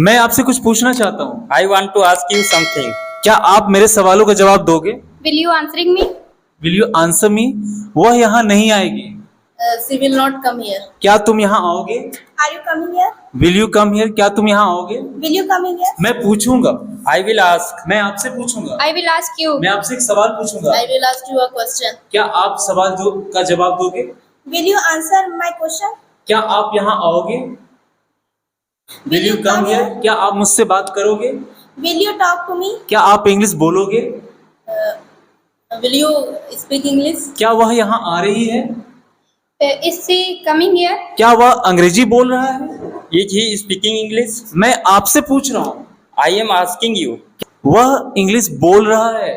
मैं आपसे कुछ पूछना चाहता हूँ। I want to ask you something. क्या आप मेरे सवालों का जवाब दोगे? Will you answering me? Will you answer me? वह यहाँ नहीं आएगी। She will not come here. क्या तुम यहाँ आओगे? Are you coming here? Will you come here? क्या तुम यहाँ आओगे? Will you coming here? मैं पूछूंगा। I will ask. मैं आपसे पूछूंगा। I will ask you. मैं आपसे एक सवाल पूछूंगा। I will ask you a question. क्या आप सवाल का जवाब दोगे? Will you answer my question? क्या आप यहाँ आओगे? Will you come here? क्या आप मुझसे बात करोगे? Will you talk to me? क्या आप इंग्लिश बोलोगे? Will you speak English? क्या वह यहाँ आ रही है? Is she coming here? क्या वह अंग्रेजी बोल रहा है? Is he speaking English? मैं आपसे पूछ रहा हूँ। I am asking you. वह इंग्लिश बोल रहा है?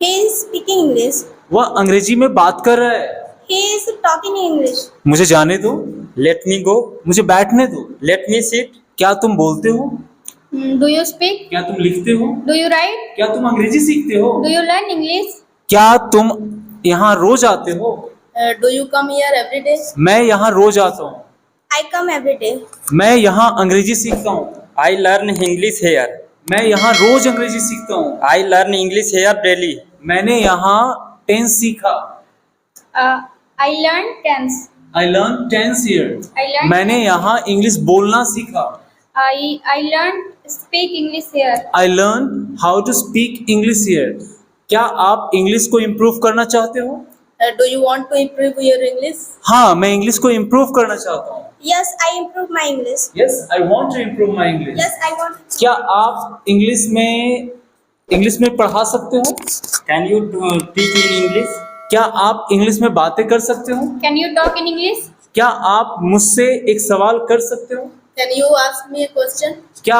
He is speaking English. वह अंग्रेजी में बात कर रहा है? He is talking English. मुझे जाने दो। Let me go. मुझे बैठने दो। Let me sit. क्या तुम बोलते हो? Do you speak? क्या तुम लिखते हो? Do you write? क्या तुम अंग्रेजी सीखते हो? Do you learn English? क्या तुम यहाँ रोज आते हो? Do you come here every day? मैं यहाँ रोज आता हूँ। I come every day. मैं यहाँ अंग्रेजी सीखता हूँ। I learn English here. मैं यहाँ रोज अंग्रेजी सीखता हूँ। I learn English here daily. मैंने यहाँ टेंस सीखा। I learn tense. I learn tense here. I learn. मैंने यहाँ इंग्लिश बोलना सीखा। I learn speak English here. I learn how to speak English here. क्या आप इंग्लिश को इम्प्रूव करना चाहते हो? Do you want to improve your English? हाँ, मैं इंग्लिश को इम्प्रूव करना चाहता हूँ। Yes, I improve my English. Yes, I want to improve my English. Yes, I want. क्या आप इंग्लिश में पढ़ा सकते हो? Can you speak in English? क्या आप इंग्लिश में बातें कर सकते हो? Can you talk in English? क्या आप मुझसे एक सवाल कर सकते हो? Can you ask me a question? क्या